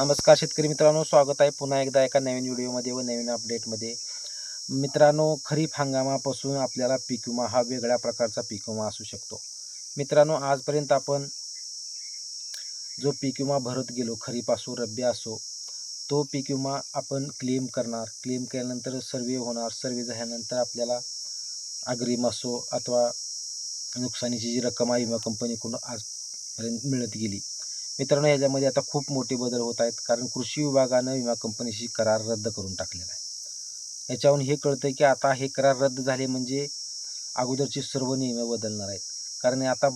नमस्कार शेतकरी मित्रांनो, स्वागत आहे पुन्हा एकदा एका नवीन व्हिडिओमध्ये व नवीन अपडेटमध्ये. मित्रांनो, खरीप हंगामापासून आपल्याला पीक विमा हा वेगळ्या प्रकारचा पीक विमा असू शकतो. मित्रांनो, आजपर्यंत आपण जो पीक विमा भरत गेलो, खरीप असो रब्बी असो, तो पीक विमा आपण क्लेम करणार. क्लेम केल्यानंतर सर्व्हे होणार. सर्व्हे झाल्यानंतर आपल्याला अग्रिम असो अथवा नुकसानीची जी रक्कम आहे विमा कंपनीकडून आजपर्यंत मिळत गेली. मित्रांनो, याच्यामध्ये आता खूप मोठे बदल होत आहेत, कारण कृषी विभागानं विमा कंपनीशी करार रद्द करून टाकलेला आहे. याच्यावरून हे कळतं की आता हे करार रद्द झाले म्हणजे अगोदरचे सर्व नियम बदलणार आहेत. कारण आता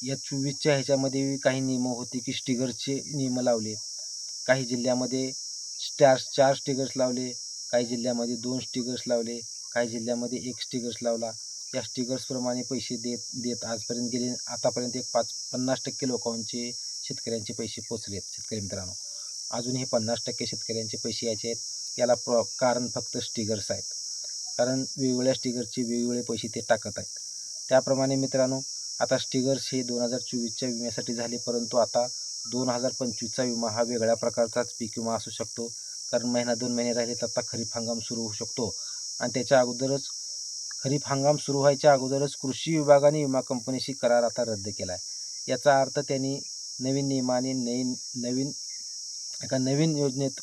या 24च्या ह्याच्यामध्ये काही नियम होते की स्टिगरचे नियम लावले. काही जिल्ह्यामध्ये 4 स्टिगर्स लावले, काही जिल्ह्यामध्ये 2 स्टिगर्स लावले, काही जिल्ह्यामध्ये 1 स्टिगर्स लावला. या स्टिगर्सप्रमाणे पैसे देत देत आजपर्यंत गेले. आतापर्यंत एक 50% लोकांचे शेतकऱ्यांचे पैसे पोचलेत शेतकरी मित्रांनो. अजून हे 50% शेतकऱ्यांचे पैसे यायचे आहेत. याला कारण फक्त स्टिगर्स आहेत. कारण वेगवेगळ्या स्टिगर्सचे वेगवेगळे पैसे ते टाकत आहेत. त्याप्रमाणे मित्रांनो, आता स्टिगर्स हे 2024च्या विम्यासाठी झाले, परंतु आता 2025चा विमा हा वेगळ्या प्रकारचाच पीक विमा असू शकतो. कारण महिना 2 महिने राहिले तर आता खरीप हंगाम सुरू होऊ शकतो आणि त्याच्या अगोदरच खरीप हंगाम सुरू व्हायच्या अगोदरच कृषी विभागाने विमा कंपनीशी करार आता रद्द केला आहे. याचा अर्थ त्यांनी नवीन नियमाने नवीन योजनेत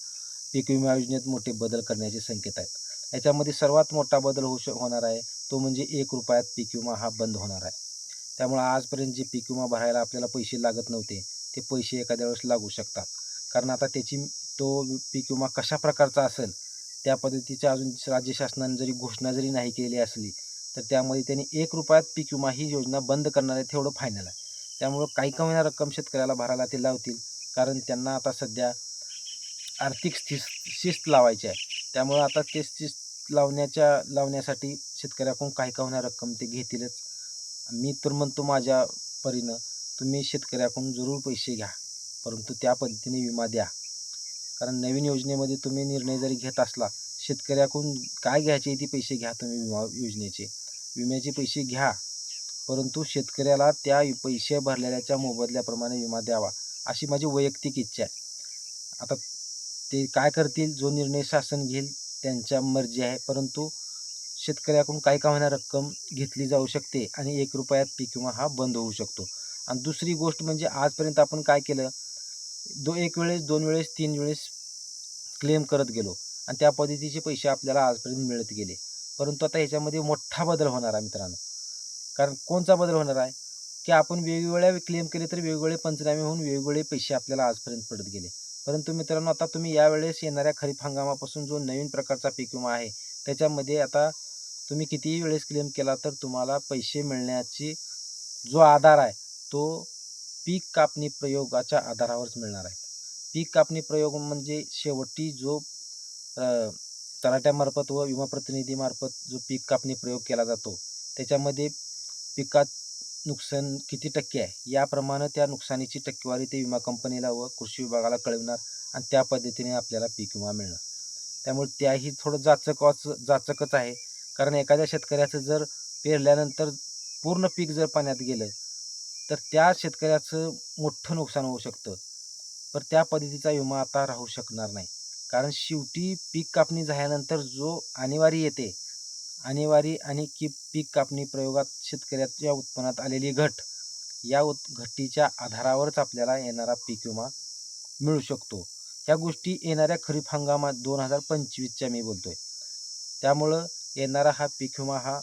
पीक विमा योजनेत मोठे बदल करण्याचे संकेत आहेत. याच्यामध्ये सर्वात मोठा बदल होणार आहे तो म्हणजे ₹1 पीक विमा हा बंद होणार आहे. त्यामुळे आजपर्यंत जे पीक विमा भरायला आपल्याला पैसे लागत नव्हते, ते पैसे एखाद्या वेळेस लागू शकतात. कारण आता तो पीक विमा कशा प्रकारचा असेल, त्या पद्धतीच्या अजून राज्य शासनाने जरी घोषणा जरी नाही केली असली, तर त्यामध्ये त्यांनी ₹1 पीक विमा ही योजना बंद करणार आहे तेवढं फायनल आहे. त्यामुळं काही का होईना रक्कम शेतकऱ्याला भरायला ते लावतील. कारण त्यांना आता सध्या आर्थिक शिस्त लावायची आहे. त्यामुळं आता ते शिस्त लावण्यासाठी शेतकऱ्याकडून काही का होईना रक्कम ते घेतीलच. मी तर म्हणतो माझ्या परीनं तुम्ही शेतकऱ्याकडून जरूर पैसे घ्या, परंतु त्या पद्धतीने विमा द्या. कारण नवीन योजनेमध्ये तुम्ही निर्णय जरी घेत असला, शेतकऱ्याकडून काय घ्यायचे ते पैसे घ्या तुम्ही विमा योजनेचे. विम्याचे पैसे घ्या, परंतु शेतकऱ्याला त्या पैसे भरलेल्याच्या मोबदल्याप्रमाणे विमा द्यावा, अशी माझी वैयक्तिक इच्छा आहे. आता ते काय करतील, जो निर्णय शासन घेईल त्यांच्या मर्जी आहे, परंतु शेतकऱ्याकडून काही का होईना रक्कम घेतली जाऊ शकते आणि ₹1 पीक विमा हा बंद होऊ शकतो. आणि दुसरी गोष्ट म्हणजे आजपर्यंत आपण काय केलं, 1 वेळेस, 2 वेळेस, 3 वेळेस क्लेम करत गेलो आणि त्या पद्धतीचे पैसे आपल्याला आजपर्यंत मिळत गेले. परंतु आता ह्याच्यामध्ये मोठा बदल होणार आहे मित्रांनो. कारण कोणचा बदल होणार आहे, की आपण वेगवेगळ्या क्लेम केले तर वेगवेगळे पंचनामे होऊन वेगवेगळे पैसे आपल्याला आजपर्यंत पडत गेले. परंतु मित्रांनो, आता तुम्ही यावेळेस येणाऱ्या खरीप हंगामापासून जो नवीन प्रकारचा पीक विमा आहे, त्याच्यामध्ये आता तुम्ही कितीही वेळेस क्लेम केला तर तुम्हाला पैसे मिळण्याची जो आधार आहे, तो पीक कापणी प्रयोगाच्या आधारावरच मिळणार आहे. पीक कापणी प्रयोग म्हणजे शेवटी जो अ, तलाठ्यामार्फत व विमा प्रतिनिधीमार्फत जो पीक कापणी प्रयोग केला जातो, त्याच्यामध्ये पिकात नुकसान किती टक्के आहे, याप्रमाणे त्या नुकसानीची टक्केवारी ते विमा कंपनीला व कृषी विभागाला कळविणार आणि त्या पद्धतीने आपल्याला पीक विमा मिळणार. त्यामुळे त्याही थोडं जाचकच आहे. कारण एखाद्या शेतकऱ्याचं जर पेरल्यानंतर पूर्ण पीक जर पाण्यात गेलं, तर त्या शेतकऱ्याचं मोठं नुकसान होऊ शकतं. तर त्या पद्धतीचा विमा आता राहू शकणार नाही. कारण शेवटी पीक कापणी झाल्यानंतर जो आणेवारी येते, आणेवारी आणि पीक कापणी प्रयोगात शेतकऱ्याच्या उत्पन्नात आलेली घट, या घटीच्या आधारावरच आपल्याला येणारा पीक विमा मिळू शकतो. ह्या गोष्टी येणाऱ्या खरीप हंगामात 2025च्या मी बोलतोय. त्यामुळं येणारा हा पीक विमा हा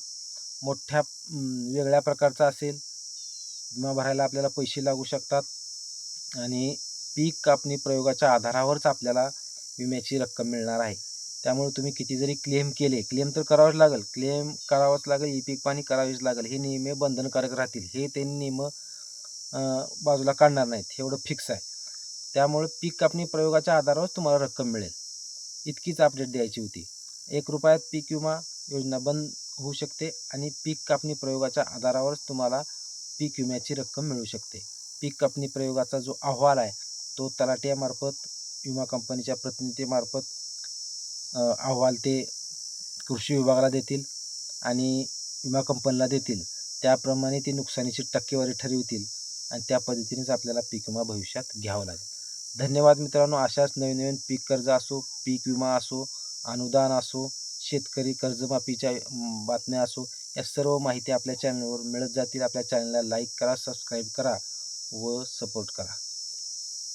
मोठ्या वेगळ्या प्रकारचा असेल. विमा भरायला आपल्याला पैसे लागू शकतात आणि पीक कापणी प्रयोगाच्या आधारावरच आपल्याला विम्याची रक्कम मिळणार आहे. त्यामुळे तुम्ही किती जरी क्लेम तर करावंच लागेल. क्लेम करावंच लागेल, ई-पीक पाहणी करावीच लागेल. हे नियम बंधनकारक राहतील. हे ते नियम बाजूला काढणार नाहीत. एवढं फिक्स आहे. त्यामुळे पीक कापणी प्रयोगाच्या आधारावर तुम्हाला रक्कम मिळेल. इतकीच अपडेट द्यायची होती. ₹1 पीक विमा योजना बंद होऊ शकते आणि पीक कापणी प्रयोगाच्या आधारावरच तुम्हाला पीक विम्याची रक्कम मिळू शकते. पीक कापणी प्रयोगाचा जो अहवाल आहे, तो तलाठ्यामार्फत, विमा कंपनीच्या प्रतिनिधीमार्फत अहवाल ते कृषी विभागाला देतील आणि विमा कंपनीला देतील. त्याप्रमाणे ते नुकसानीची टक्केवारी ठरवतील आणि त्या पद्धतीनेच आपल्याला पीक विमा भविष्यात घ्यावा लागेल. धन्यवाद मित्रांनो. अशाच नवीन नवीन पीक कर्ज असो, पीक विमा असो, अनुदान असो, शेतकरी कर्जमाफीच्या बातम्या असो, या सर्व माहिती आपल्या चॅनलवर मिळत जातील. आपल्या चॅनलला लाईक करा, सबस्क्राईब करा व सपोर्ट करा.